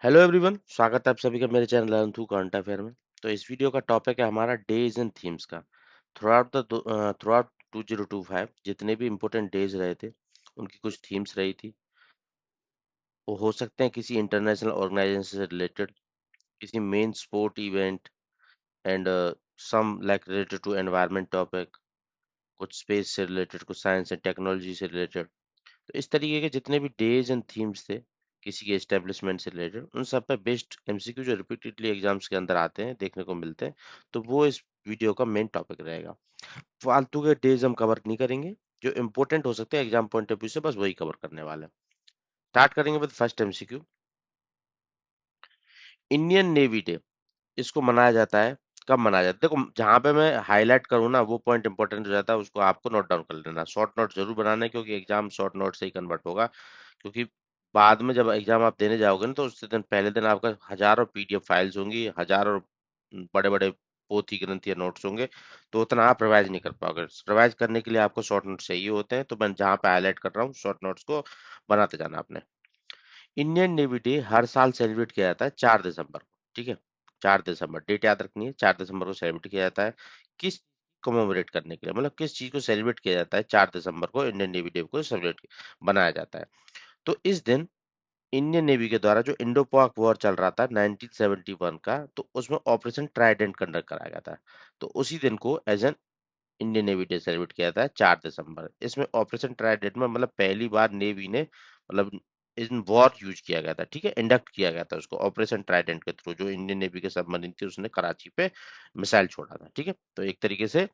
Hello everyone, स्वागत है आप सभी का मेरे channel learn through current affair में। तो इस वीडियो का टॉपिक है हमारा डेज एंड थीम्स का। थ्रू आउट 2025 जितने भी इम्पोर्टेंट डेज रहे थे उनकी कुछ थीम्स रही थी। वो हो सकते हैं किसी इंटरनेशनल ऑर्गेनाइजेशन से रिलेटेड, किसी main sport event and some like related to environment topic, कुछ स्पेस से रिलेटेड, कुछ साइंस एंड टेक्नोलॉजी से रिलेटेड। तो इस तरीके के जितने भी डेज एंड थीम्स थे किसी के एस्टेब्लिशमेंट से रिलेटेड, उन सब पे बेस्ड एमसीक्यू जो रिपीटेडली एग्जाम्स के अंदर आते हैं, देखने को मिलते हैं। तो वो इस वीडियो का मेन टॉपिक रहेगा। फालतू के डेज हम कवर नहीं करेंगे, जो इंपॉर्टेंट हो सकते हैं एग्जाम पॉइंट ऑफ व्यू से, बस वही कवर करने वाले हैं। स्टार्ट करेंगे with first MCQ. Indian Navy day इसको मनाया जाता है, कब मनाया जाता है? देखो, जहां पे मैं हाईलाइट करूँ ना वो पॉइंट इंपॉर्टेंट हो जाता है, उसको आपको नोट डाउन कर लेना। शॉर्ट नोट जरूर बनाना है क्योंकि एग्जाम शॉर्ट नोट से ही कन्वर्ट होगा। क्योंकि बाद में जब एग्जाम आप देने जाओगे ना, तो उससे दिन पहले दिन आपका हजारों पीडीएफ फाइल्स होंगी, हजारों बड़े बड़े पोथी ग्रंथ या नोट्स होंगे, तो उतना आप रिवाइज नहीं कर पाओगे। रिवाइज करने के लिए आपको शॉर्ट नोट्स चाहिए होते हैं, तो मैं जहाँ पे हाईलाइट कर रहा हूँ शॉर्ट नोट्स को बनाते जाना आपने। इंडियन नेवी डे हर साल सेलिब्रेट किया जाता है 4 दिसंबर को। ठीक है, 4 दिसंबर डेट याद रखनी है, 4 दिसंबर को सेलिब्रेट किया जाता है। किस कमोमोरेट करने के लिए, मतलब किस चीज को सेलिब्रेट किया जाता है? 4 दिसंबर को इंडियन नेवी डे को सेलिब्रेट बनाया जाता है। तो इस दिन इंडियन नेवी के द्वारा जो इंडो पाक वॉर चल रहा था 1971 का, तो उसमें ऑपरेशन ट्राइडेंट कंडक्ट कराया गया था। तो उसी दिन को as an Indian Navy Day celebrate किया जाता है 4 दिसंबर। इसमें ऑपरेशन ट्राइडेंट में मतलब पहली बार नेवी ने मतलब इन वॉर यूज किया गया था। ठीक है, इंडक्ट किया गया था उसको ऑपरेशन ट्राइडेंट के थ्रू। जो इंडियन नेवी के सबमरीन थी उसने कराची पे मिसाइल छोड़ा था। ठीक है, तो एक तरीके से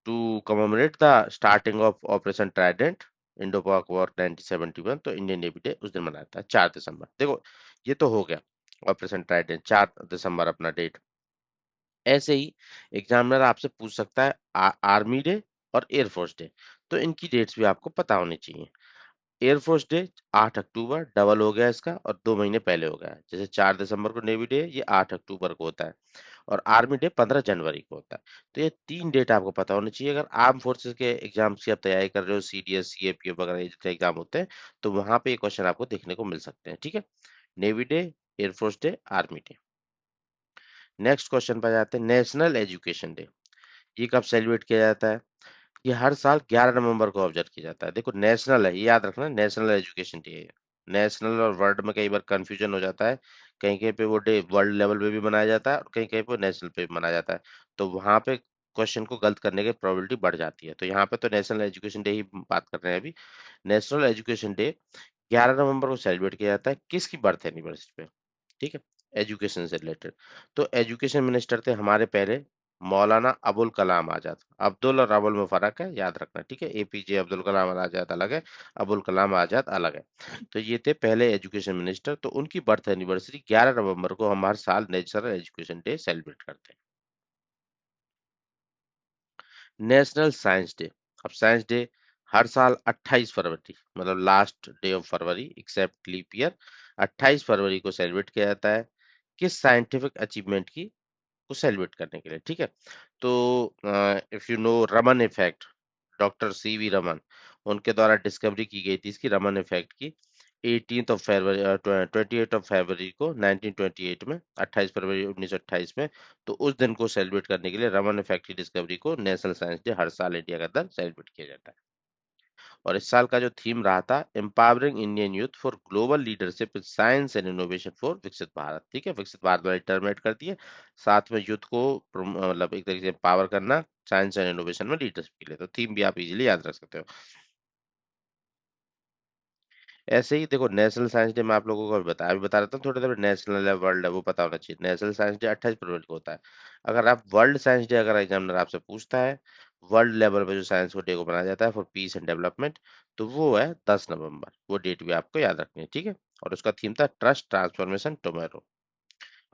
to commemorate the starting of Operation Trident Indo Pak war 1971, तो इंडियन नेवी डे उस दिन मनाया था 4 दिसंबर। देखो, ये तो हो गया ऑपरेशन ट्राइडेंट 4 दिसंबर अपना डेट। ऐसे ही एग्जामिनर आपसे पूछ सकता है आर्मी डे और एयरफोर्स डे, तो इनकी डेट्स भी आपको पता होनी चाहिए। एयरफोर्स डे 8 अक्टूबर, डबल हो गया इसका, और 2 महीने पहले हो गया है। जैसे 4 दिसंबर को नेवी डे, ये 8 अक्टूबर को होता है। और आर्मी डे 15 जनवरी को होता है। तो ये 3 डेट आपको पता होनी चाहिए। अगर आर्म फोर्सेस के एग्जाम्स की आप तैयारी कर रहे हो, सीडीएस सीएपीएफ वगैरह ये जितने एग्जाम होते हैं, तो वहां पे ये क्वेश्चन आपको देखने को मिल सकते हैं। ठीक है, navy day, air force day, army day. Next question पर जाते हैं, नेशनल एजुकेशन डे ये कब सेलिब्रेट किया जाता है? ये हर साल 11 नवंबर को ऑब्जर्व किया जाता है। देखो, नेशनल है, ये याद रखना, नेशनल एजुकेशन डे है। नेशनल और वर्ल्ड में कई बार कंफ्यूजन हो जाता है। कहीं कहीं पे वो डे वर्ल्ड लेवल पे भी मनाया जाता है और कहीं कहीं पे नेशनल पे भी मनाया जाता है। तो वहां पे क्वेश्चन को गलत करने की प्रोबेबिलिटी बढ़ जाती है। तो यहाँ पे तो नेशनल एजुकेशन डे ही बात कर रहे हैं अभी। नेशनल एजुकेशन डे 11 नवंबर को सेलिब्रेट किया जाता है, किसकी बर्थ एनिवर्सरी पे? ठीक है, एजुकेशन से रिलेटेड। तो एजुकेशन मिनिस्टर थे हमारे पहले मौलाना अबुल कलाम आजाद। अब्दुल और अबुल में फर्क है, याद रखना। ठीक है, एपीजे अब्दुल कलाम आजाद अलग है, अबुल कलाम आजाद अलग है। तो ये थे पहले एजुकेशन मिनिस्टर। तो उनकी बर्थ एनिवर्सरी 11 नवंबर को हम हर साल नेशनल एजुकेशन डे सेलिब्रेट करते हैं। National Science Day. अब साइंस डे हर साल 28 फरवरी, मतलब लास्ट डे ऑफ फरवरी एक्सेप्ट लीप ईयर, 28 फरवरी को सेलिब्रेट किया जाता है। किस साइंटिफिक अचीवमेंट की को सेलिब्रेट करने के लिए? ठीक है, तो if you know Raman effect, doctor CV Raman, उनके द्वारा डिस्कवरी की गई थी इसकी, रमन इफेक्ट की। 18 ऑफ फरवरी 28 ऑफ फरवरी को 1928 में, 28 फरवरी 1928 में। तो उस दिन को सेलिब्रेट करने के लिए रमन इफेक्ट की डिस्कवरी को नेशनल साइंस डे हर साल इंडिया के अंदर सेलिब्रेट किया जाता है। और इस साल का जो थीम रहा था, empowering Indian youth for global leadership in science and innovation for विकसित भारत। ठीक है, विकसित भारत वाली टर्मिनेट कर दिए, साथ में यूथ को मतलब एक तरीके से पावर करना साइंस एंड इनोवेशन में लीडरशिप के लिए। तो थीम भी आप इजीली याद रख सकते हो। ऐसे ही देखो, नेशनल साइंस डे मैं आप लोगों को अभी बता रहा था थोड़ी देर में, नेशनल है वर्ल्ड है वो पता होना चाहिए। नेशनल साइंस डे 28 फरवरी को होता है। अगर आप वर्ल्ड साइंस डे अगर एग्जामिनर आपसे पूछता है, वर्ल्ड लेवल पे जो साइंस को डे को मनाया जाता है फॉर पीस एंड डेवलपमेंट, तो वो है 10 नवंबर। वो डेट भी आपको याद रखनी है। ठीक है, और उसका थीम था ट्रस्ट ट्रांसफॉर्मेशन टुमारो,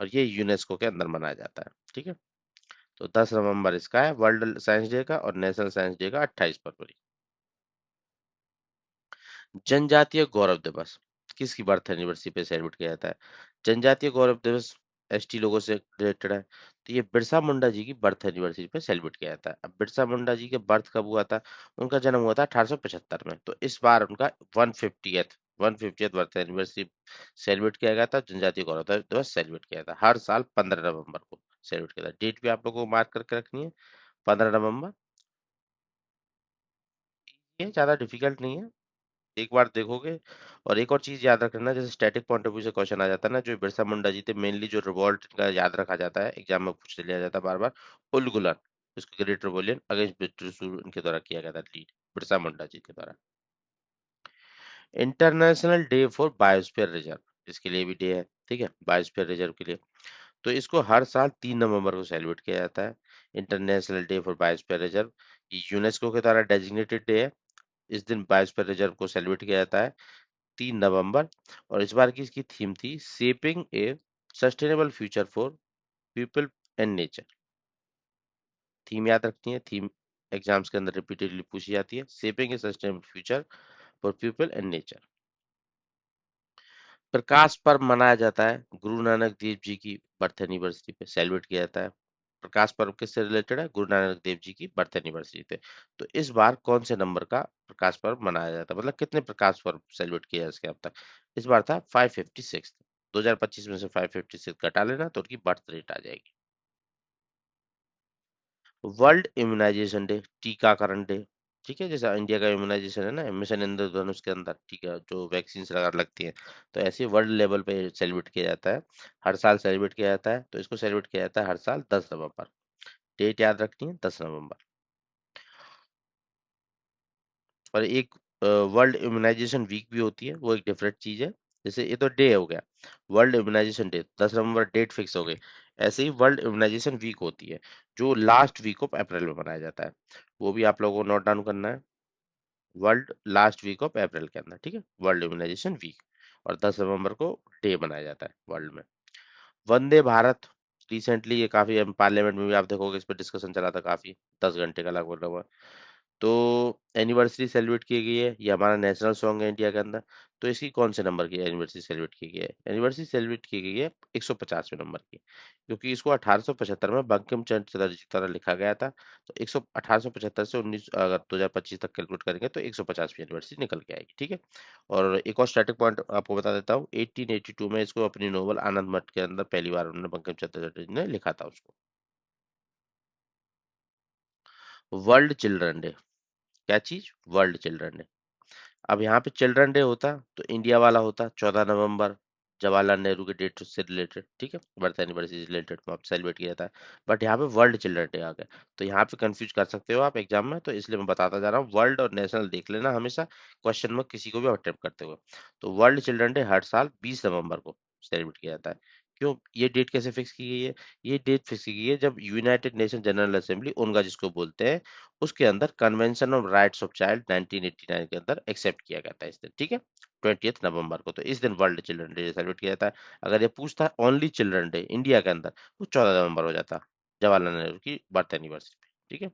और ये यूनेस्को के अंदर मनाया जाता है। ठीक है, तो 10 नवंबर इसका है वर्ल्ड साइंस डे का, और नेशनल साइंस डे का 28 फरवरी। जनजातीय गौरव दिवस किसकी बर्थ एनिवर्सरी पे सेलिब्रेट किया जाता है? जनजातीय गौरव दिवस एसटी लोगों से रिलेटेड है। तो ये बिरसा मुंडा जी की बर्थ एनिवर्सरी पे सेलिब्रेट किया जाता है। अब बिरसा मुंडा जी के बर्थ कब हुआ था? उनका जन्म हुआ था 1875 में। तो इस बार उनका 150th बर्थ एनिवर्सरी सेलिब्रेट किया गया था। जनजातीय गौरव दिवस सेलिब्रेट किया था हर साल 15 नवंबर को सेलिब्रेट किया था। डेट भी आप लोगों को मार्क करके रखनी है, 15 नवंबर। ये ज्यादा डिफिकल्ट नहीं है, एक बार देखोगे। और एक और चीज याद रखना, जैसे स्टैटिक पॉइंट ऑफ व्यू से क्वेश्चन आ जाता है ना, जो बिरसा मुंडा जी थे मेनली जो रिवॉल्ट का याद रखा जाता है, एग्जाम में पूछ लिया जाता है बार बार। उलगुलन, उसके great revolution against British rule इनके द्वारा किया गया था लीड, बिरसा मुंडा जी के द्वारा। International day for biosphere reserve, इसके लिए भी डे है, ठीक है, बायोस्फीयर रिजर्व के लिए। तो इसको हर साल 3 नवंबर को सेलिब्रेट किया जाता है, international day for biosphere reserve. ये यूनेस्को के द्वारा डेजिग्नेटेड डे है। इस दिन बायोस्फीयर रिजर्व को सेलिब्रेट किया जाता है 3 नवंबर। और इस बार की इसकी थीम थी shaping a sustainable future for people and nature. Theme याद रखनी है, थीम एग्जाम्स के अंदर रिपीटेडली पूछी जाती है, shaping a sustainable future for people and nature. Prakash Parv मनाया जाता है गुरु नानक देव जी की बर्थ एनिवर्सरी पे सेलिब्रेट किया जाता है। प्रकाश पर्व किससे रिलेटेड है? गुरु नानक देव जी की बर्थ एनिवर्सरी पे। तो इस बार कौन से नंबर का प्रकाश पर्व मनाया जाता है, मतलब कितने प्रकाश पर्व सेलिब्रेट किया इसके अब तक? इस बार था 556। 2025 में से 556 घटा लेना तो उनकी बर्थ रेट आ जाएगी। वर्ल्ड इम्यूनाइजेशन डे, टीकाकरण डे, ठीक है, जैसा इंडिया का इम्यूनाइजेशन है ना, मिशन इंद्रधनुष के अंदर, ठीक है, जो वैक्सीन लगातार लगती हैं, तो ऐसे वर्ल्ड लेवल पे सेलिब्रेट किया जाता है, हर साल सेलिब्रेट किया जाता है। तो इसको सेलिब्रेट किया जाता है हर साल 10 नवंबर। डेट याद रखनी है, 10 नवंबर। और एक वर्ल्ड इम्यूनाइजेशन वीक भी होती है, वो एक डिफरेंट चीज है। जैसे ये तो डे हो गया, वर्ल्ड इम्यूनाइजेशन डे 10 नवंबर डेट फिक्स हो गई। ऐसे ही वर्ल्ड इम्यूनाइजेशन वीक होती है, जो लास्ट वीक ऑफ अप्रैल में मनाया जाता है। वो भी आप लोगों को नोट डाउन करना है, world last week of April के अंदर, ठीक है, वर्ल्ड इम्यूनाइजेशन वीक। और 10 नवंबर को डे मनाया जाता है वर्ल्ड में। वंदे भारत, रिसेंटली ये काफी पार्लियामेंट में भी आप देखोगे इस पर डिस्कशन चला था काफी, 10 घंटे का लगभग लगभग। तो एनिवर्सरी सेलिब्रेट की गई है, ये हमारा नेशनल सॉन्ग है इंडिया के अंदर। तो इसकी कौन से नंबर की एनिवर्सरी सेलिब्रेट की गई है? एनिवर्सरी सेलिब्रेट की गई है 150वें नंबर की, क्योंकि इसको 1875 में बंकिम चंद्र चटर्जी द्वारा लिखा गया था। तो 1875 से 19 अगर 2025 तक कैलकुलेट करेंगे तो 150वीं एनिवर्सरी निकल के आएगी, ठीक है। और एक और स्टैटिक पॉइंट आपको बता देता हूँ, 1882 में इसको अपनी नोवेल आनंद मठ के अंदर पहली बार उन्होंने बंकिम चंद्र चटर्जी ने लिखा था उसको। वर्ल्ड चिल्ड्रन डे, क्या चीज? World children day. अब यहाँ पे चिल्ड्रन डे होता तो इंडिया वाला होता 14 नवंबर, जवाहरलाल नेहरू के डेट से रिलेटेड, ठीक है, बर्थ एनिवर्सरी से रिलेटेड में सेलिब्रेट किया जाता है। बट यहाँ पे वर्ल्ड चिल्ड्रन डे आ गया, तो यहाँ पे कंफ्यूज कर सकते हो आप एग्जाम में, तो इसलिए मैं बताता जा रहा हूँ, वर्ल्ड और नेशनल देख लेना हमेशा क्वेश्चन में किसी को भी अटेम्प्ट करते हुए। तो वर्ल्ड चिल्ड्रन डे हर साल 20 नवंबर को सेलिब्रेट किया जाता है। क्यों ये डेट कैसे फिक्स की गई है? ये डेट फिक्स की गई है जब यूनाइटेड नेशन जनरल असेंबली, उनका जिसको बोलते हैं, उसके अंदर convention of rights of child 1989 के अंदर एक्सेप्ट किया गया था इस दिन, ठीक है, 20 नवंबर को। तो इस दिन वर्ल्ड चिल्ड्रन डे सेलिब्रेट किया जाता है। अगर ये पूछता है ओनली चिल्ड्रन डे इंडिया के अंदर, तो 14 नवंबर हो जाता, जवाहरलाल नेहरू की बर्थ एनिवर्सरी पे, ठीक है।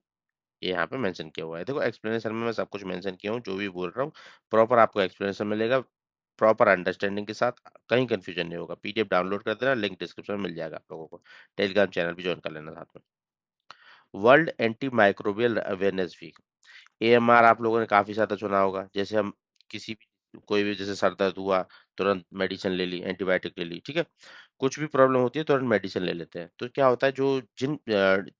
ये यहाँ पे मेंशन किया हुआ है, देखो एक्सप्लेनेशन में मैं सब कुछ मेंशन किया हूँ, जो भी बोल रहा हूँ प्रॉपर आपको एक्सप्लेनेशन मिलेगा, प्रॉपर अंडरस्टैंडिंग के साथ, कहीं कंफ्यूजन नहीं होगा। पीडीएफ डाउनलोड कर देना, लिंक डिस्क्रिप्शन में मिल जाएगा आप लोगों को। टेलीग्राम चैनल भी ज्वाइन कर लेना साथ में। World antimicrobial Awareness Week, AMR आप लोगों ने काफी ज्यादा सुना होगा। जैसे हम किसी भी कोई भी जैसे सर दर्द हुआ, तुरंत मेडिसिन ले ली, एंटीबायोटिक ले ली, ठीक है, कुछ भी प्रॉब्लम होती है तुरंत मेडिसिन ले लेते हैं। तो क्या होता है, जो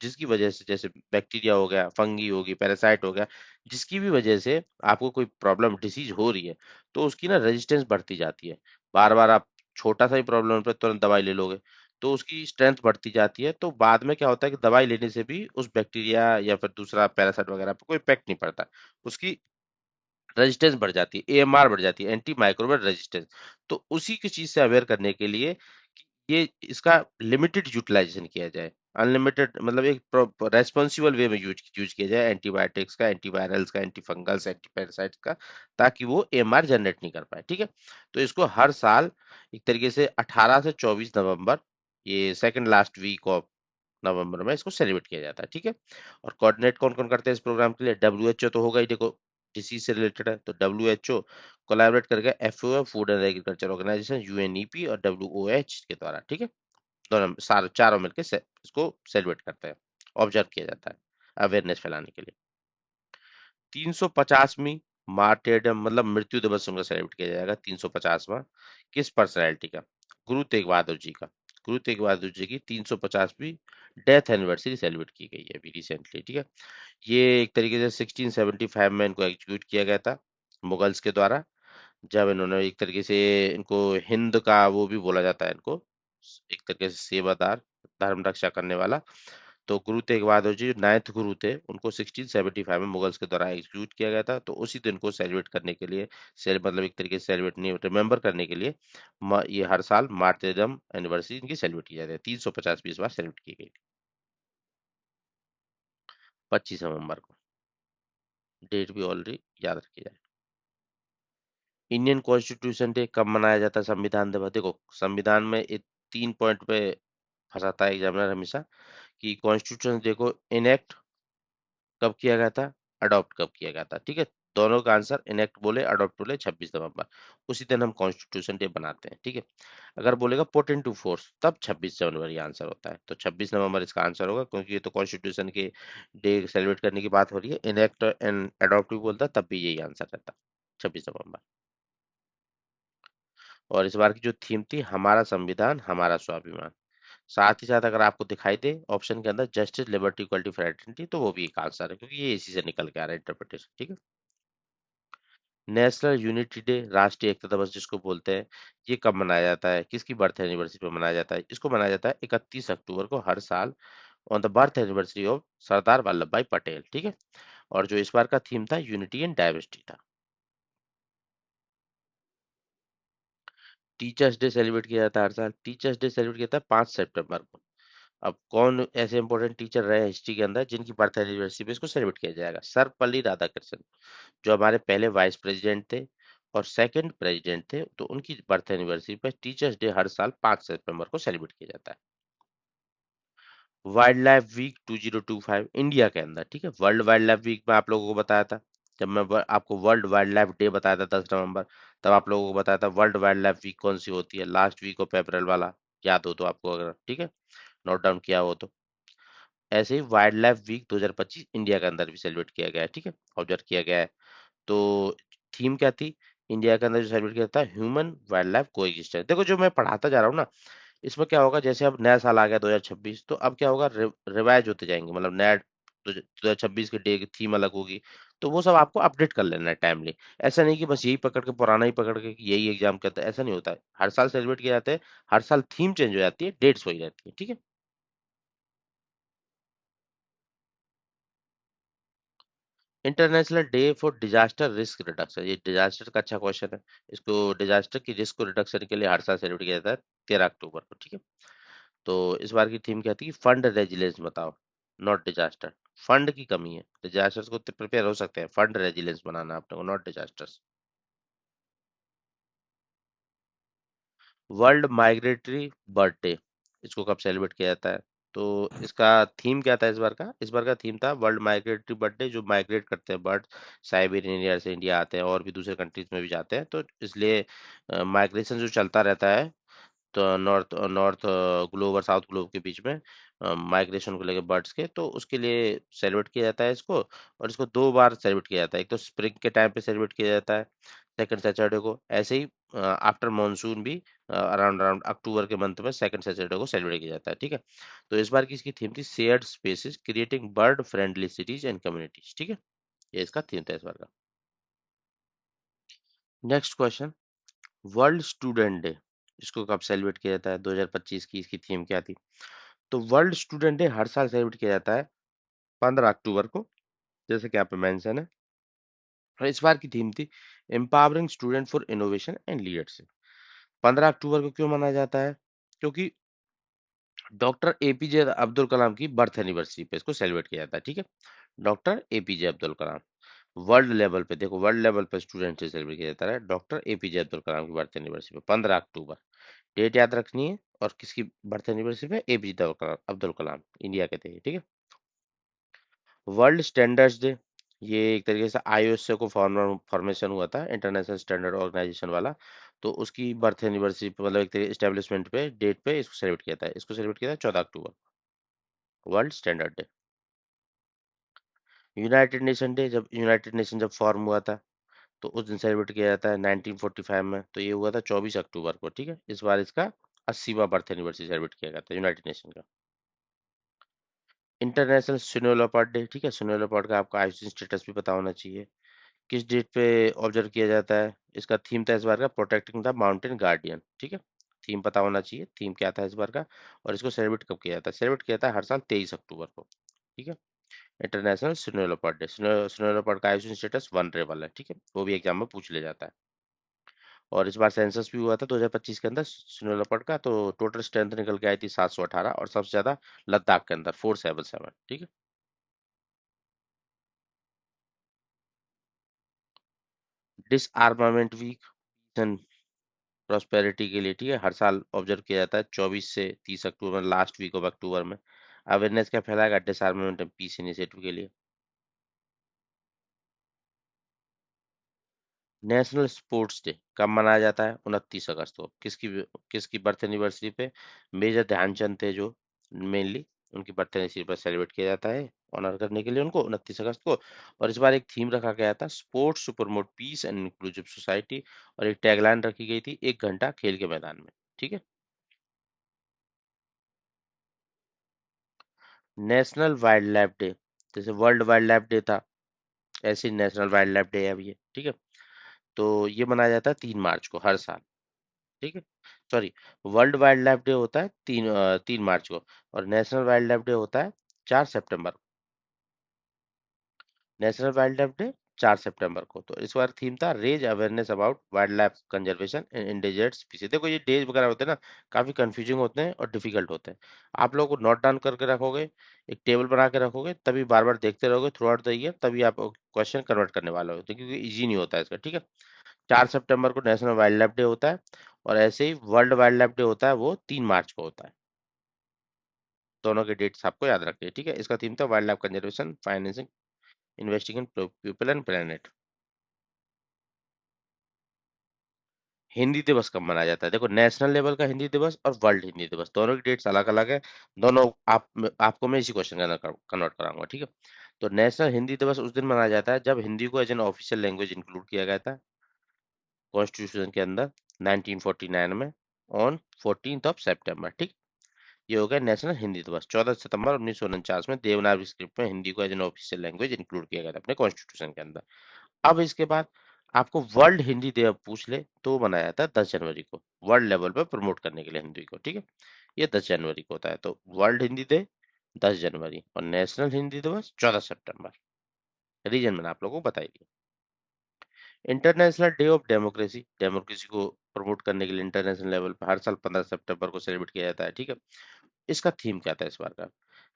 जिसकी वजह से, जैसे बैक्टीरिया हो गया, फंगी होगी, पैरासाइट हो गया, जिसकी भी वजह से आपको कोई प्रॉब्लम डिसीज हो रही है, तो उसकी ना रेजिस्टेंस बढ़ती जाती है। बार बार आप छोटा सा ही प्रॉब्लम पे तुरंत दवाई ले लोगे, तो उसकी स्ट्रेंथ बढ़ती जाती है। तो बाद में क्या होता है कि दवाई लेने से भी उस बैक्टीरिया या फिर दूसरा पैरासाइट वगैरह पे कोई इफेक्ट नहीं पड़ता, उसकी रेजिस्टेंस बढ़ जाती है, एएमआर बढ़ जाती है, एंटी माइक्रोबियल रेजिस्टेंस। तो उसी की चीज से अवेयर करने के लिए कि ये इसका लिमिटेड यूटिलाइजेशन किया जाए, अनलिमिटेड मतलब एक रेस्पॉन्सिबल वे में यूज यूज किया जाए एंटीबायोटिक्स का, एंटीवायरल्स का, एंटी फंगल्स, एंटी पैरासाइट्स का, ताकि वो एएमआर जनरेट नहीं कर पाए, ठीक है। तो इसको हर साल एक तरीके से 18 से 24 नवंबर, ये second last week of November में इसको सेलिब्रेट किया जाता है, ठीक है। और कोऑर्डिनेट कौन कौन करते हैं इस प्रोग्राम के लिए? डब्ल्यूएचओ तो होगा ही, देखो डिसीज से रिलेटेड है, तो डब्ल्यूएचओ कोलैबोरेट करके FAO, food and agriculture organization, UNEP और डब्ल्यूओएच के द्वारा, ठीक है। दोनों सारे चारों मिलकर इसको सेलिब्रेट करते हैं, ऑब्जर्व किया जाता है अवेयरनेस फैलाने के लिए। 350वीं मार्टेयरडम मतलब मृत्यु दिवस उनका सेलिब्रेट किया जाएगा, 350वां, किस पर्सनैलिटी का? गुरु तेग बहादुर जी का। गुरु तेग बहादुर जी की 350वीं डेथ एनिवर्सरी सेलिब्रेट की गई है अभी रिसेंटली, ठीक है। ये एक तरीके से 1675 में इनको एग्जीक्यूट किया गया था मुगल्स के द्वारा, जब इन्होंने एक तरीके से इनको हिंद का वो भी बोला जाता है इनको, एक तरीके से सेवादार, धर्म रक्षा करने वाला। तो गुरु तेग बहादुर जी नाइन्थ गुरु थे, उनको 1675 में मुगल्स के द्वारा एग्जीक्यूट किया गया था, तो उसी दिन को सेलिब्रेट करने के लिए, मतलब एक तरीके से सेलिब्रेट नहीं, रिमेम्बर करने के लिए ये हर साल मार्टिरडम एनिवर्सरी इनकी सेलिब्रेट की जाती है। 350 बार सेलिब्रेट की गई, 25 नवंबर को। डेट भी ऑलरेडी याद रखी जाए। इंडियन कॉन्स्टिट्यूशन डे कब मनाया जाता है संविधान दिवस? देखो संविधान में 3 पॉइंट पे फंसाता है एग्जामिनर हमेशा, कि कॉन्स्टिट्यूशन डे को इनेक्ट कब किया गया था, अडॉप्ट कब किया गया था, ठीक है। दोनों का आंसर, इनेक्ट बोले अडॉप्ट बोले, 26 नवंबर, उसी दिन हम कॉन्स्टिट्यूशन डे बनाते हैं, ठीक है। अगर बोलेगा पुट इन टू फोर्स तब 26 जनवरी आंसर होता है, तो 26 नवंबर इसका आंसर होगा, क्योंकि ये तो कॉन्स्टिट्यूशन के डे सेलिब्रेट करने की बात हो रही है। इनेक्ट एंड अडॉप्ट भी बोलता तब भी यही आंसर रहता, 26 नवंबर। और इस बार की जो थीम थी, हमारा संविधान हमारा स्वाभिमान। साथ ही साथ अगर आपको दिखाई दे ऑप्शन के अंदर जस्टिस लिबर्टी इक्वलिटी फ्रेटर्निटी, तो वो भी एक आंसर है, क्योंकि ये इसी से निकल के आ रहा है इंटरप्रिटेशन, ठीक है। नेशनल यूनिटी डे, राष्ट्रीय एकता दिवस जिसको बोलते हैं, ये कब मनाया जाता है, किसकी बर्थ एनिवर्सरी पे मनाया जाता है? इसको मनाया जाता है 31 अक्टूबर को हर साल, on the birth anniversary of Sardar Vallabh Bhai Patel, ठीक है। और जो इस बार का थीम था, यूनिटी एंड डाइवर्सिटी था। टीचर्स डे सेलिब्रेट किया जाता है हर साल, टीचर्स डे सेलिब्रेट किया जाता है 5 सितंबर को। अब कौन ऐसे इंपॉर्टेंट टीचर रहे हिस्ट्री के अंदर जिनकी बर्थ एनिवर्सरी पे इसको सेलिब्रेट किया जाएगा? सर्वपल्ली राधाकृष्णन, जो हमारे पहले वाइस प्रेसिडेंट थे और सेकंड प्रेसिडेंट थे, तो उनकी बर्थ एनिवर्सरी पे टीचर्स डे हर साल 5 सितंबर को सेलिब्रेट किया जाता है। वाइल्ड लाइफ वीक 2025 इंडिया के अंदर, ठीक है। वर्ल्ड वाइल्ड लाइफ वीक में आप लोगों को बताया था, जब मैं आपको वर्ल्ड वाइल्ड लाइफ डे बताया था 10 नवंबर, तब आप लोगों को बताया था वर्ल्ड वाइल्ड लाइफ वीक कौन सी होती है, लास्ट वीक ऑफ अप्रैल वाला, याद हो तो आपको, अगर ठीक है नोट डाउन किया हो तो। ऐसे ही वाइल्ड लाइफ वीक 2025 इंडिया के अंदर भी सेलिब्रेट किया गया है, ठीक है, ऑब्जर्व किया गया है। तो थीम क्या थी इंडिया के अंदर जो सेलिब्रेट किया था? Human wild life coexistence. देखो जो मैं पढ़ाता जा रहा हूँ ना, इसमें क्या होगा, जैसे अब नया साल आ गया 2026, तो अब क्या होगा, रिवाइज होते जाएंगे, मतलब नया 2026 के डे की थीम अलग होगी, तो वो सब आपको अपडेट कर लेना है टाइमली। ऐसा नहीं कि बस यही पकड़ के, पुराना ही पकड़ के कि यही एग्जाम करता है, ऐसा नहीं होता है। हर साल सेलिब्रेट किया जाता है, हर साल थीम चेंज हो जाती है, डेट्स वही रहती है, ठीक है। International day for disaster risk reduction, ये डिजास्टर का अच्छा क्वेश्चन है। इसको डिजास्टर की रिस्क को रिडक्शन के लिए हर साल सेलिब्रेट किया जाता है 13 अक्टूबर को, ठीक है। तो इस बार की थीम क्या थी? फंड रेजिलियंस बताओ, नॉट डिजास्टर। फंड की कमी है, डिजास्टर्स को प्रिपेयर हो सकते हैं, फंड रेजिलियंस बनाना है अपने को, not disasters. World migratory bird day, इसको कब सेलिब्रेट किया जाता है? तो इसका थीम क्या था इस बार का? इस बार का थीम था वर्ल्ड माइग्रेटरी बर्ड डे, जो माइग्रेट करते हैं बर्ड, साइबेरियन एरिया से इंडिया आते हैं और भी दूसरे कंट्रीज में भी जाते हैं, तो इसलिए माइग्रेशन जो चलता रहता है, तो नॉर्थ नॉर्थ ग्लोब और साउथ ग्लोब के बीच में माइग्रेशन को लेकर बर्ड्स के, तो उसके लिए सेलिब्रेट किया जाता है इसको। और इसको 2 बार सेलिब्रेट किया जाता है, एक तो स्प्रिंग के टाइम पे सेलिब्रेट किया जाता है सेकंड सैटरडे को, ऐसे ही आफ्टर मानसून भी अराउंड अराउंड अक्टूबर के मंथ में सेकंड सैटरडे को सेलिब्रेट किया जाता है, ठीक है। तो इस बार की इसकी थीम थी shared spaces creating bird friendly cities and communities, ठीक है। ये इसका थीम था इस बार का। Next question, world student day, इसको कब सेलिब्रेट किया जाता है? 2025 की इसकी थीम क्या थी? तो वर्ल्ड स्टूडेंट डे हर साल सेलिब्रेट किया जाता है 15 अक्टूबर को, जैसे कि यहाँ पे मेंशन है। और इस बार की थीम थी empowering student for innovation and leadership. 15 अक्टूबर को क्यों मनाया जाता है? क्योंकि डॉक्टर एपीजे अब्दुल कलाम की बर्थ एनिवर्सरी पे इसको सेलिब्रेट किया जाता है, ठीक है। Doctor APJ Abdul Kalam, world level पे देखो, वर्ल्ड लेवल पे स्टूडेंट से सेलिब्रेट किया जाता है डॉक्टर एपीजे अब्दुल कलाम की बर्थ एनिवर्सरी पे 15 अक्टूबर। डेट याद रखनी है, और किसकी बर्थ एनिवर्सरी पे? एपीजे अब्दुल कलाम, इंडिया के थे, ठीक है। वर्ल्ड स्टैंडर्ड्स डे, ये एक तरीके से आईओएसए को फॉर्मेशन हुआ था, इंटरनेशनल स्टैंडर्ड ऑर्गेनाइजेशन वाला। तो उसकी बर्थ एनिवर्सरी पे, मतलब एक तरीके एस्टेब्लिशमेंट पे डेट पे इसको सेलिब्रेट किया था। इसको सेलिब्रेट किया था 14 अक्टूबर, world standard day. United Nation day, जब यूनाइटेड नेशन जब फॉर्म हुआ था तो उस दिन सेलिब्रेट किया जाता है 1945 में। तो ये हुआ था 24 अक्टूबर को, ठीक है। इस बार इसका 80वां बर्थ एनिवर्सरी सेलिब्रेट किया गया था यूनाइटेड नेशन का। इंटरनेशनल स्नो लेपर्ड डे, ठीक है। स्नो लेपर्ड का आपका आईयूसीएन स्टेटस भी पता होना चाहिए। किस डेट पे ऑब्जर्व किया जाता है? इसका थीम था इस बार का प्रोटेक्टिंग द माउंटेन गार्डियन, ठीक है। थीम पता होना चाहिए, थीम क्या था इस बार का। और इसको सेलिब्रेट कब किया जाता है? सेलिब्रेट किया जाता है हर साल 23 अक्टूबर को, ठीक है। International snow leopard day. Snow leopard का आईयूसीएन स्टेटस वनरेबल है, ठीक है। वो भी एग्जाम में पूछ ले जाता है। और इस बार सेंसस भी हुआ था 2025 के अंदर स्नो लेपर्ड का, तो टोटल स्ट्रेंथ निकल के आई थी 718, और सबसे ज्यादा लद्दाख के अंदर 477, ठीक है। डिसआर्मामेंट वीक एंड प्रॉस्पेरिटी के लिए, ठीक है, हर साल ऑब्जर्व किया जाता है 24 से 30 अक्टूबर, लास्ट वीक ऑफ अक्टूबर में। अवेयरनेस क्या फैलाएगा? डिसआर्मामेंट एंड पीस इनिशिएटिव के लिए। नेशनल स्पोर्ट्स डे कब मनाया जाता है? 29 अगस्त को। किसकी बर्थ एनिवर्सरी पे? मेजर ध्यानचंद थे जो, मेनली उनकी बर्थ एनिवर्सरी पर सेलिब्रेट किया जाता है, ऑनर करने के लिए उनको, 29 अगस्त को। और इस बार एक थीम रखा गया था sports to promote peace and inclusive society, और एक टैगलाइन रखी गई थी 1 घंटा खेल के मैदान में, ठीक है। नेशनल वाइल्ड लाइफ डे, जैसे वर्ल्ड वाइल्ड लाइफ डे था, ऐसे ही नेशनल वाइल्ड लाइफ डे है अब ये, ठीक है। तो ये मनाया जाता है 3 मार्च को हर साल, ठीक है। Sorry, world wild life day होता है 3 मार्च को, और नेशनल वाइल्ड लाइफ डे होता है 4 सितंबर। नेशनल वाइल्ड लाइफ डे 4 सितंबर को। तो इस बार थीम था raise awareness about wild life conservation in endangered species. देखो ये डेज वगैरह होते हैं ना, काफी कंफ्यूजिंग होते हैं और डिफिकल्ट होते हैं। आप लोगों को नोट डाउन करके रखोगे, एक टेबल बना के रखोगे, तभी बार बार देखते रहोगे थ्रू आउट द ईयर, तभी आप क्वेश्चन कन्वर्ट करने वाले हो, तो क्योंकि इजी नहीं होता है इसका, ठीक है। 4 सितंबर को नेशनल वाइल्ड लाइफ डे होता है, और ऐसे ही वर्ल्ड वाइल्ड लाइफ डे होता है, वो 3 मार्च को होता है। दोनों के डेट्स आपको याद रखते हैं, ठीक है। इसका थीम था wild life conservation, financing, investing in people and planet. Hindi दिवस कब मनाया जाता है? देखो, नेशनल लेवल का हिंदी दिवस और वर्ल्ड हिंदी दिवस, दोनों की डेट्स अलग अलग है। दोनों आपको मैं इसी क्वेश्चन के अंदर कन्वर्ट कराऊंगा, ठीक है। तो नेशनल हिंदी दिवस उस दिन मनाया जाता है जब हिंदी को as an official language include किया गया था कॉन्स्टिट्यूशन के अंदर 1949 में, ऑन 14 सितंबर, ठीक। ये हो गया नेशनल हिंदी दिवस। 14 सितंबर 1949 में देवनागरी स्क्रिप्ट में हिंदी को as an official language include किया गया था अपने कॉन्स्टिट्यूशन के अंदर। अब इसके बाद आपको वर्ल्ड हिंदी डे अब पूछ ले तो वो मनाया जाता है 10 जनवरी को, वर्ल्ड लेवल पर प्रमोट करने के लिए हिंदी को, ठीक है। ये 10 जनवरी को होता है। तो वर्ल्ड हिंदी डे 10 जनवरी, और नेशनल हिंदी दिवस 14 सितंबर। रीजन मैंने आप लोगों को बताई दिया। International day of democracy, democracy को प्रमोट करने के लिए इंटरनेशनल लेवल पर हर साल 15 सितंबर को सेलिब्रेट किया जाता है, ठीक है। इसका थीम क्या था इस बार का?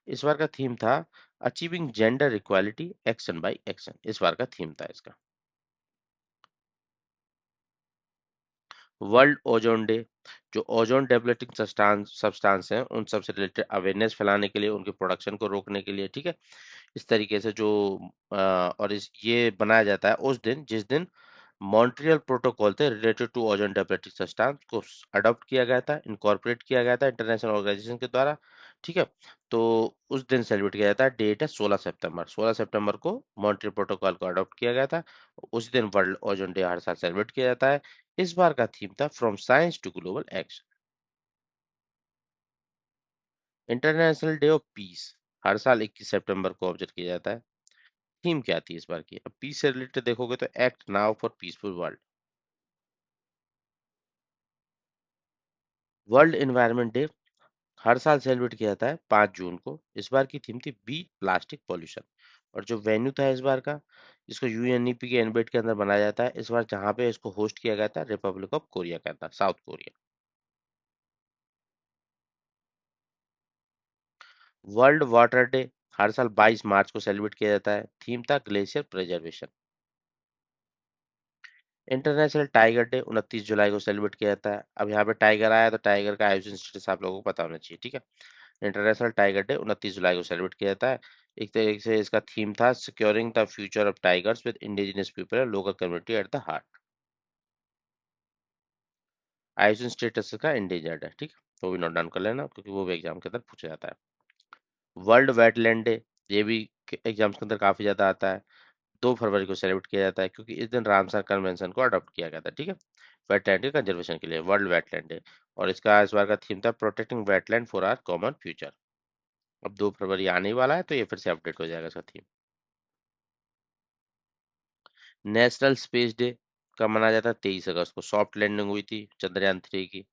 इस बार का थीम था achieving gender equality action by action, इस बार का थीम था इसका। वर्ल्ड ओजोन डे, जो ओजोन डेवलपिंग सब्सटेंस हैं उन सब से रिलेटेड अवेयरनेस फैलाने के लिए, उनके प्रोडक्शन को रोकने के लिए, ठीक है। इस तरीके से जो और ये बनाया जाता है उस दिन जिस दिन मॉन्ट्रियल प्रोटोकॉल थे related to ozone developing substance को अडॉप्ट किया गया था, इनकॉर्पोरेट किया गया था इंटरनेशनल ऑर्गेनाइजेशन के द्वारा, ठीक है। तो उस दिन सेलिब्रेट किया जाता है। डेट है 16 सितंबर, 16 सितंबर को मॉन्ट्रियल प्रोटोकॉल को अडॉप्ट किया गया था। उसी दिन वर्ल्ड ओजोन डे हर साल सेलिब्रेट किया जाता है। इस बार का थीम था from science to global action. International day of peace हर साल 21 सितंबर को ऑब्जर्व किया जाता है। थीम क्या थी इस बार की? अब पीस से रिलेटेड देखोगे तो act now for peaceful world. World environment day हर साल सेलिब्रेट किया जाता है 5 जून को। इस बार की थीम थी बीट प्लास्टिक पॉल्यूशन। और जो वेन्यू था इस बार का, जिसको यूएनईपी के इनवाइट के अंदर बनाया जाता है, इस बार जहाँ पे इसको होस्ट किया गया था रिपब्लिक ऑफ कोरिया का था, South Korea. World water day हर साल 22 मार्च को सेलिब्रेट किया जाता है। थीम था glacier preservation. International tiger day 29 जुलाई को सेलिब्रेट किया जाता है। अब यहाँ पे टाइगर आया तो टाइगर का आयोजन स्टेटस आप लोगों को पता होना चाहिए, ठीक है। इंटरनेशनल टाइगर डे 29 जुलाई को सेलिब्रेट किया जाता है। एक तरीके से इसका थीम था securing the future of tigers with indigenous people and local community at the heart. IUCN status का इंडेंजर्ड है, ठीक है, तो भी नोट डाउन कर लेना क्योंकि वो भी एग्जाम के अंदर पूछा जाता है। वर्ल्ड वेटलैंड डे, ये भी एग्जाम्स के अंदर काफी ज्यादा आता है। 2 फरवरी को सेलिब्रेट किया जाता है क्योंकि इस दिन रामसर कन्वेंशन को अडॉप्ट किया गया था, ठीक है, वेटलैंड के कंजर्वेशन के लिए, वर्ल्ड वेटलैंड डे। और इसका इस बार का थीम था protecting wetland for our common future. अब 2 फरवरी आने ही वाला है तो ये फिर से अपडेट हो जाएगा इसका थीम। नेशनल स्पेस डे कब मनाया जाता है? 23 अगस्त को सॉफ्ट लैंडिंग हुई थी चंद्रयान 3 की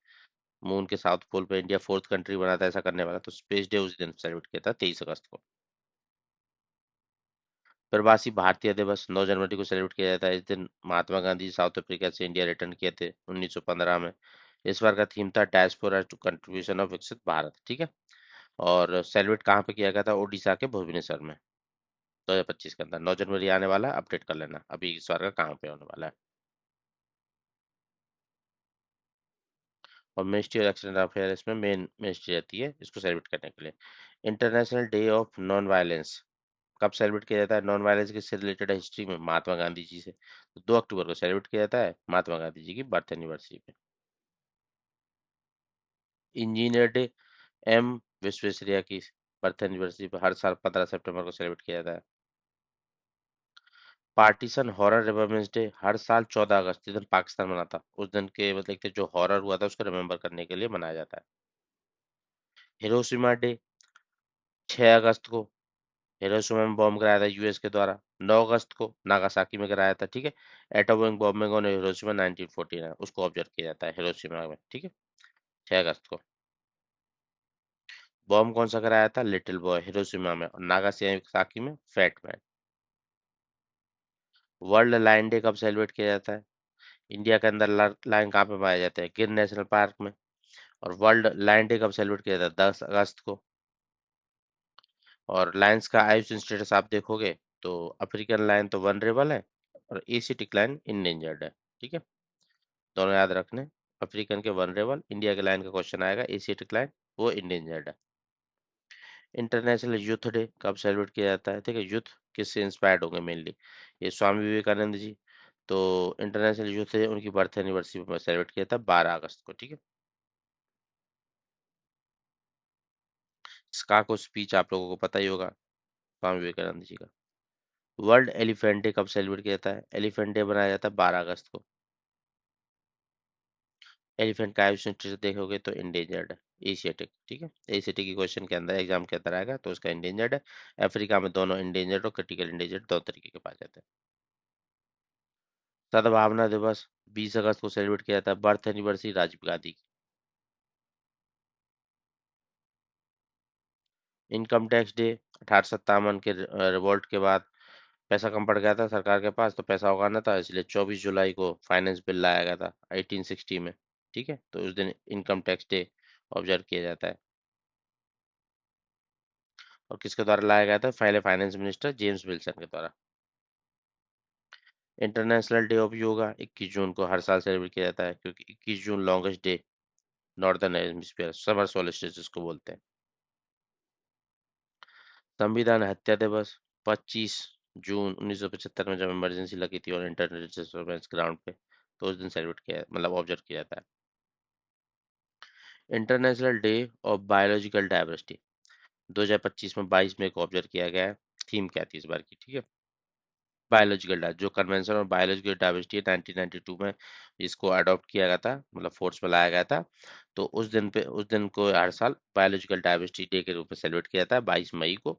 मून के साउथ पोल पे। इंडिया फोर्थ कंट्री बना था ऐसा करने वाला, तो स्पेस डे उस दिन सेलिब्रेट किया था 23 अगस्त को। प्रवासी भारतीय दिवस 9 जनवरी को सेलिब्रेट किया जाता है। इस दिन महात्मा गांधी साउथ अफ्रीका से इंडिया रिटर्न किए थे 1915 में। इस बार का थीम था डायस्पोरा टू कंट्रीब्यूशन ऑफ विकसित भारत, ठीक है। और सेलिब्रेट कहाँ पे किया गया था? ओडिशा के भुवनेश्वर में 2025 के अंदर। 9 जनवरी आने वाला है, अपडेट कर लेना अभी इस बार का कहाँ पे होने वाला है। और मिनिस्ट्री ऑफ एक्सटर्नल अफेयर इसमें मेन मिनिस्ट्री रहती है इसको सेलिब्रेट करने के लिए। International day of non violence कब सेलिब्रेट किया जाता है? नॉन वायलेंस के से रिलेटेड हिस्ट्री में महात्मा गांधी जी से, तो 2 अक्टूबर को सेलिब्रेट किया जाता है महात्मा गांधी जी की बर्थ एनिवर्सरी पे। इंजीनियर डे एम विश्वेश्वरैया की बर्थ एनिवर्सरी पर हर साल 15 सितंबर को सेलिब्रेट किया जाता है। पार्टीशन हॉरर रिमेम्बरेंस डे हर साल 14 अगस्त, जिस दिन पाकिस्तान बना था उस दिन के मतलब कि जो हॉरर हुआ था उसको रिमेम्बर करने के लिए मनाया जाता है। हिरोशिमा डे 6 अगस्त को हिरोशिमा में बॉम्ब गिराया था यूएस के द्वारा। 9 अगस्त को नागासाकी में गिराया था, ठीक है। एटॉमिक बॉम्ब में कौन है? हिरोशिमा 1914 है, उसको ऑब्जर्व किया जाता है हिरोशिमा में, ठीक है, 6 अगस्त को। बॉम्ब कौन सा गिराया था? लिटिल बॉय हिरोशिमा में, और नागासाकी में fat man. World lion day कब सेलिब्रेट किया जाता है? इंडिया के अंदर लायन कहाँ पे पाया जाता है? गिर नेशनल पार्क में। और वर्ल्ड लायन डे कब सेलिब्रेट किया जाता है? 10 अगस्त को। और लायंस का आयुष स्टेटस आप देखोगे तो अफ्रीकन लायन तो वनरेबल है और एशियाटिक लायन इंडेंजर्ड है, ठीक है, दोनों याद रखने। अफ्रीकन के वनरेबल, इंडिया के लायन का क्वेश्चन आएगा, एशियाटिक लायन वो इंडेंजर्ड है। इंटरनेशनल यूथ डे कब सेलिब्रेट किया जाता है? ठीक है, यूथ किससे इंस्पायर्ड होंगे मेनली? ये स्वामी विवेकानंद जी। तो इंटरनेशनल यूथ डे उनकी बर्थ एनिवर्सरी पर सेलिब्रेट किया था 12 अगस्त को, ठीक है। इसका को स्पीच आप लोगों को पता ही होगा स्वामी विवेकानंद जी का। वर्ल्ड एलिफेंट डे कब सेलिब्रेट किया जाता है? एलिफेंट डे बनाया जाता है 12 अगस्त को। एलिफेंट का आयुष देखोगे तो इंडेंजर्ड है, एशियाटिक, ठीक है। एशियाटिक की क्वेश्चन के अंदर एग्जाम के अंदर आएगा तो उसका इंडेंजर्ड है। अफ्रीका में दोनों इंडेंजर्ड और क्रिटिकल इंडेंजर्ड दो तरीके के पाए जाते हैं। सद्भावना दिवस 20 अगस्त को सेलिब्रेट किया जाता है, बर्थ एनिवर्सरी राजीव गांधी की। इनकम टैक्स डे 1857 के रिवोल्ट के बाद पैसा कम पड़ गया था सरकार के पास, तो पैसा उगाना था, इसलिए 24 जुलाई को फाइनेंस बिल लाया गया था 1860 में, ठीक है, तो उस दिन इनकम टैक्स डे ऑब्जर्व किया जाता है। और किसके द्वारा लाया गया था? पहले फाइनेंस मिनिस्टर जेम्स विल्सन के द्वारा। इंटरनेशनल डे ऑफ योगा 21 जून को हर साल सेलिब्रेट किया जाता है क्योंकि 21 जून longest day northern hemisphere summer solstice जिसको बोलते हैं। संविधान हत्या दिवस 25 जून 1975 में जब इमरजेंसी लगी थी और इंटरनेट डिस्टर्बेंस ग्राउंड पे, तो उस दिन सेलिब्रेट किया मतलब ऑब्जर्व किया जाता है। International day of biological diversity 2025 में 22 मई को ऑब्जर्व किया गया है। थीम क्या थी इस बार की? ठीक है, बायोलॉजिकल जो कन्वेंशन और बायोलॉजिकल डाइवर्सिटी 1992 में इसको अडॉप्ट किया गया था, मतलब फोर्स में लाया गया था। तो उस दिन को हर साल बायोलॉजिकल डाइवर्सिटी डे के रूप में सेलिब्रेट किया जाता है 22 मई को।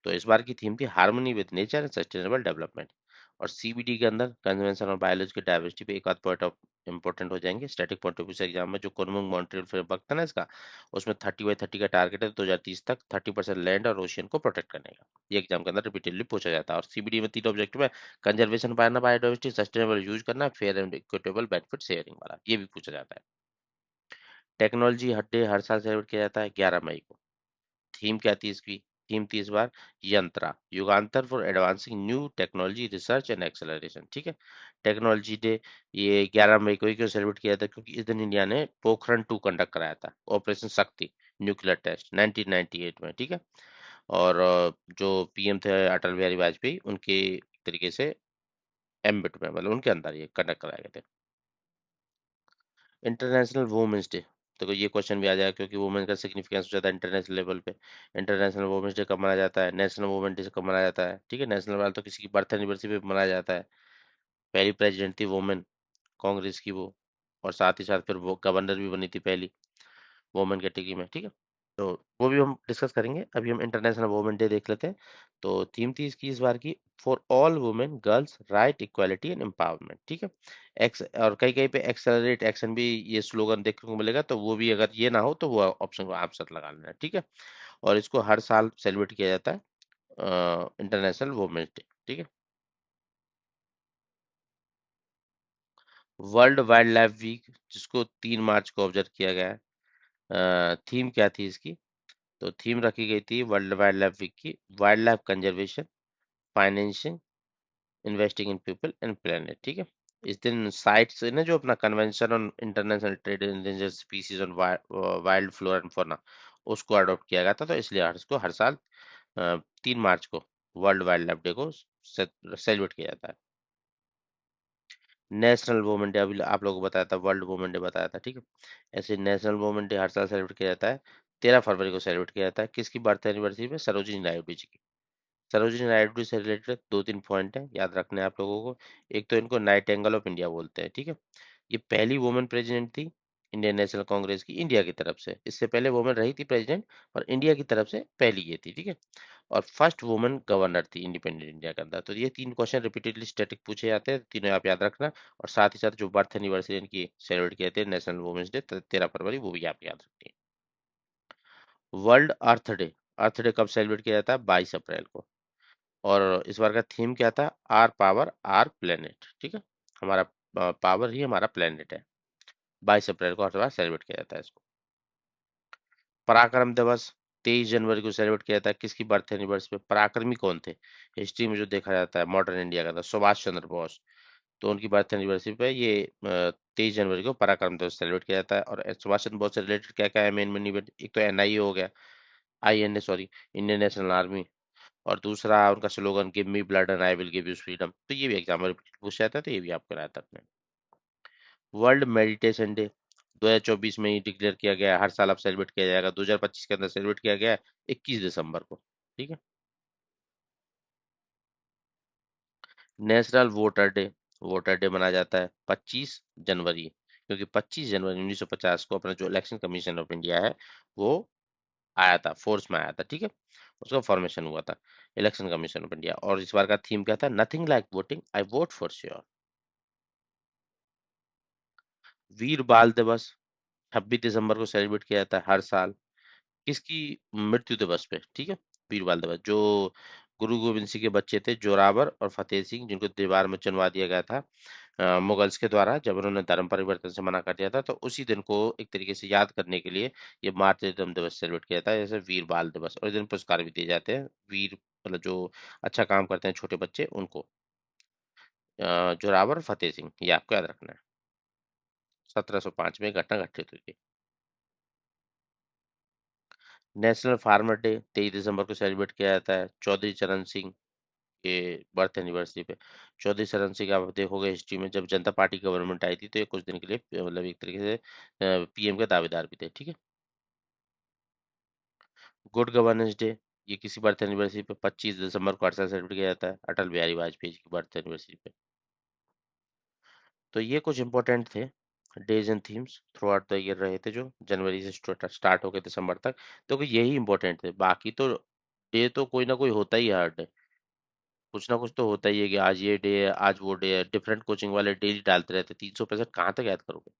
तो इस बार की थीम थी harmony with nature and sustainable development. और सीबीडी के अंदर कन्वेंशन और बायोलॉजिकल डाइवर्सिटी पे एक आध पॉइंट ऑफ इंपॉर्टेंट हो जाएंगे स्टैटिक पॉइंट ऑफ व्यू से एग्जाम में। जो कोलमंग मॉन्ट्रियल फ्रेमवर्क था ना इसका, उसमें 30/30 का टारगेट है 2030 तक 30% लैंड और ओशियन को प्रोटेक्ट करने का। ये एग्जाम के अंदर रिपीटेडली पूछा जाता है। और सीबीडी में 3 ऑब्जेक्टिव है: कंजर्वेशन करना बायोडाइवर्सिटी, सस्टेनेबल यूज करना, fair and equitable benefit sharing वाला, ये भी पूछा जाता है। टेक्नोलॉजी डे हर साल सेलिब्रेट किया जाता है 11 मई को। थीम क्या थी इसकी? थीम थी इस बार Yantra Yugantar for advancing new technology research and acceleration, ठीक है। टेक्नोलॉजी डे ये 11 मई को ही क्यों सेलिब्रेट किया था? क्योंकि इस दिन इंडिया ने पोखरण 2 कंडक्ट कराया था, ऑपरेशन शक्ति न्यूक्लियर टेस्ट 1998 में, ठीक है। और जो पीएम थे अटल बिहारी वाजपेयी, उनके तरीके से एम्बिट में मतलब उनके अंदर ये कंडक्ट कराए गए थे। इंटरनेशनल वुमेन्स डे, देखो ये क्वेश्चन भी आ जाएगा क्योंकि वुमेन का सिग्निफिकेंस हो जाता है इंटरनेशनल लेवल पे। इंटरनेशनल वुमेन्स डे कब मनाया जाता है, नेशनल वुमेन डे कब मनाया जाता है, ठीक है। नेशनल वाला तो किसी की बर्थ एनिवर्सरी पे मनाया जाता है। पहली प्रेसिडेंट थी वुमेन कांग्रेस की वो, और साथ ही साथ फिर वो गवर्नर भी बनी थी पहली वुमेन कैटेगरी में, ठीक है। तो वो भी हम डिस्कस करेंगे। अभी हम इंटरनेशनल वुमेन डे देख लेते हैं। तो थीम थी इसकी इस बार की, for all women girls right equality and empowerment, ठीक है। एक्स और कहीं कहीं पे एक्सेलरेट एक्शन भी ये स्लोगन देखने को मिलेगा, तो वो भी अगर ये ना हो तो वो ऑप्शन को आप साथ लगा लेना, ठीक है। और इसको हर साल सेलिब्रेट किया जाता है इंटरनेशनल वुमेन्स डे, ठीक है। वर्ल्ड वाइल्ड लाइफ वीक, जिसको 3 मार्च को ऑब्जर्व किया गया है, थीम क्या थी इसकी, तो थीम रखी गई थी वर्ल्ड वाइल्ड लाइफ वीक की, wild life conservation, financing, investing in people and planet, ठीक है। इस दिन साइट्स है ना, जो अपना convention on international trade in endangered species on wild flora and fauna, उसको अडॉप्ट किया गया था। तो इसलिए इसको हर साल 3 मार्च को वर्ल्ड वाइल्ड लाइफ डे को सेलिब्रेट किया जाता है। नेशनल वुमेन डे अभी आप लोगों को बताया था, वर्ल्ड वुमेन डे बताया था, ठीक है। ऐसे नेशनल वुमेन डे हर साल सेलिब्रेट किया जाता है। 13 फरवरी को सेलिब्रेट किया जाता है। किसकी बर्थ एनिवर्सरी पे, सरोजिनी नायडू जी की। सरोजिनी नायडू से रिलेटेड 2-3 पॉइंट हैं, याद रखने हैं आप लोगों को। एक तो इनको नाइटेंगल ऑफ इंडिया बोलते हैं, ठीक है। ये पहली वुमेन प्रेसिडेंट थी इंडियन नेशनल कांग्रेस की इंडिया की तरफ से। इससे पहले वुमेन रही थी प्रेसिडेंट, और इंडिया की तरफ से पहली ये थी, ठीक है। और फर्स्ट वुमेन गवर्नर थी इंडिपेंडेंट इंडिया के अंदर। तो ये 3 क्वेश्चन रिपीटेडली स्टैटिक पूछे जाते हैं, तीनों आप याद रखना। और साथ ही साथ जो बर्थ एनिवर्सरी इनकी सेलिब्रेट किए थे नेशनल वुमेन्स डे 13 फरवरी, वो भी आप याद रखनी है। वर्ल्ड अर्थ डे, अर्थ डे कब सेलिब्रेट किया जाता है, 22 अप्रैल को। और इस बार का थीम क्या था, आर पावर आर प्लेनेट, ठीक है। हमारा पावर ही हमारा प्लेनेट है। 22 अप्रैल को हर बार सेलिब्रेट किया जाता है इसको। पराक्रम दिवस 23 जनवरी को सेलिब्रेट किया जाता है। किसकी बर्थ एनिवर्सरी पे, पराक्रमी कौन थे हिस्ट्री में जो देखा जाता है मॉडर्न इंडिया का था, सुभाष चंद्र बोस। तो उनकी बर्थ एनिवर्सरी पे ये 23 जनवरी को पराक्रम दिवस सेलिब्रेट किया जाता है। और सुभाष चंद्र बोस से रिलेटेड क्या क्या है मेन मेन इवेंट, एक तो एनआईए हो गया, INA sorry, Indian national army. और दूसरा उनका slogan give me blood and I will give you freedom. तो ये भी एग्जाम में रिपीट पूछा जाता है, तो ये भी आपको याद रखना है। वर्ल्ड मेडिटेशन डे 2024 में ही डिक्लेयर किया गया है, हर साल अब सेलिब्रेट किया जाएगा। 2025 के अंदर सेलिब्रेट किया गया है 21 दिसंबर को, ठीक है। नेशनल वोटर डे मनाया जाता है 25 जनवरी, क्योंकि 25 जनवरी 1950 को अपना जो इलेक्शन कमीशन ऑफ इंडिया है वो आया था, फोर्स में आया था, ठीक है। उसका फॉर्मेशन हुआ था इलेक्शन कमीशन ऑफ इंडिया। और इस बार का थीम क्या था, nothing like voting, I vote for sure. Veer Bal Diwas 26 दिसंबर को सेलिब्रेट किया जाता है हर साल। किसकी मृत्यु दिवस पे, ठीक है। वीर बाल दिवस, जो गुरु गोविंद सिंह के बच्चे थे जोरावर और फतेह सिंह, जिनको दीवार में चुनवा दिया गया था मुगल्स के द्वारा, जब उन्होंने धर्म परिवर्तन से मना कर दिया था। तो उसी दिन को एक तरीके से याद करने के लिए ये मातृत्व दिवस सेलिब्रेट किया जाता है, जैसे वीर बाल दिवस। और इस दिन पुरस्कार भी दिए जाते हैं वीर, मतलब जो अच्छा काम करते हैं छोटे बच्चे उनको। जोरावर और फतेह सिंह, ये आपको याद रखना है। 1705 में घटना घटित हुई थी। नेशनल फार्मर डे 23 दिसंबर को सेलिब्रेट किया जाता है चौधरी चरण सिंह के बर्थ एनिवर्सरी पे। चौधरी चरण सिंह, आप देखोगे हिस्ट्री में जब जनता पार्टी गवर्नमेंट आई थी तो ये कुछ दिन के लिए मतलब एक तरीके से पीएम के दावेदार भी थे, ठीक है। गुड गवर्नेंस डे, ये किसी बर्थ एनिवर्सरी पे 25 दिसंबर को हर साल सेलिब्रेट किया जाता है, अटल बिहारी वाजपेयी जी की बर्थ एनिवर्सरी पे। तो ये कुछ इंपॉर्टेंट थे days and themes through out the year रहे थे, जो जनवरी से स्टार्ट हो गए दिसंबर तक। तो यही इंपॉर्टेंट थे, बाकी तो डे तो कोई ना कोई होता ही है हर डे। कुछ ना कुछ तो होता ही है कि आज ये डे है, आज वो डे है। डिफरेंट कोचिंग वाले डेली डालते रहते, 365 कहाँ तक याद करोगे।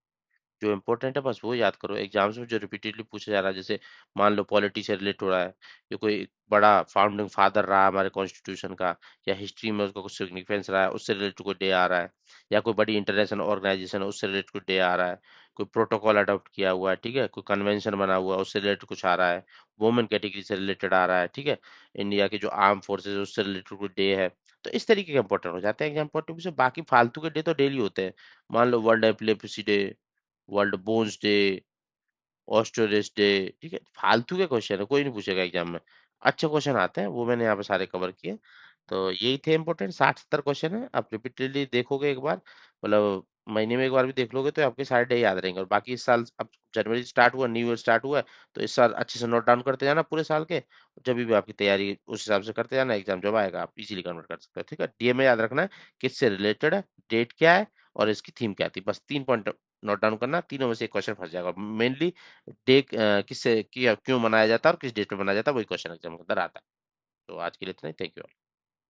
जो इम्पोर्टेंट है बस वो याद करो। एग्जाम्स में जो रिपीटेडली पूछा जा रहा है, जैसे मान लो पॉलिटी से रिलेट हो रहा है, या कोई बड़ा फाउंडिंग फादर रहा हमारे कॉन्स्टिट्यूशन का, या हिस्ट्री में उसका कुछ सिग्निफिकेंस रहा है, उससे रिलेटेड कोई डे आ रहा है, या कोई बड़ी इंटरनेशनल ऑर्गेनाइजेशन है उससे रिलेटेड कोई डे आ रहा है, कोई प्रोटोकॉल अडॉप्ट किया हुआ है, ठीक है, कोई कन्वेंशन बना हुआ है उससे रिलेटेड कुछ आ रहा है, वुमेन कैटेगरी से रिलेटेड आ रहा है, ठीक है, इंडिया के जो आर्म फोर्सेज है उससे रिलेटेड कोई डे है। तो इस तरीके के इंपॉर्टेंट हो जाते हैं एग्जाम पॉइंट ऑफ व्यू से। बाकी फालतू के डे तो डेली होते हैं। मान लो world epilepsy day, world bones day, osteoporosis day, ठीक है। फालतू के क्वेश्चन है, कोई नहीं पूछेगा एग्जाम में। अच्छे क्वेश्चन आते हैं, वो मैंने यहाँ पे सारे कवर किए। तो यही थे इंपॉर्टेंट 60-70 क्वेश्चन है, आप रिपीटेडली देखोगे एक बार, मतलब महीने में एक बार भी देख लोगे तो आपके सारे डे याद रहेंगे। और बाकी इस साल अब जनवरी स्टार्ट हुआ, न्यू ईयर स्टार्ट हुआ है, तो इस साल अच्छे से नोट डाउन करते जाना पूरे साल के, जब भी आपकी तैयारी उस हिसाब से करते जाना, एग्जाम जब आएगा आप इजीली कन्वर्ट कर सकते हो। ठीक है, डीए में याद रखना है किससे रिलेटेड है, डेट क्या है और इसकी थीम क्या थी, बस 3 पॉइंट नोट डाउन करना, तीनों में से एक क्वेश्चन फंस जाएगा। मेनली डे किससे क्यों मनाया जाता है और किस डेट पे मनाया जाता है, वही क्वेश्चन एग्जाम के अंदर आता है। तो आज के लिए इतना ही, थैंक यू।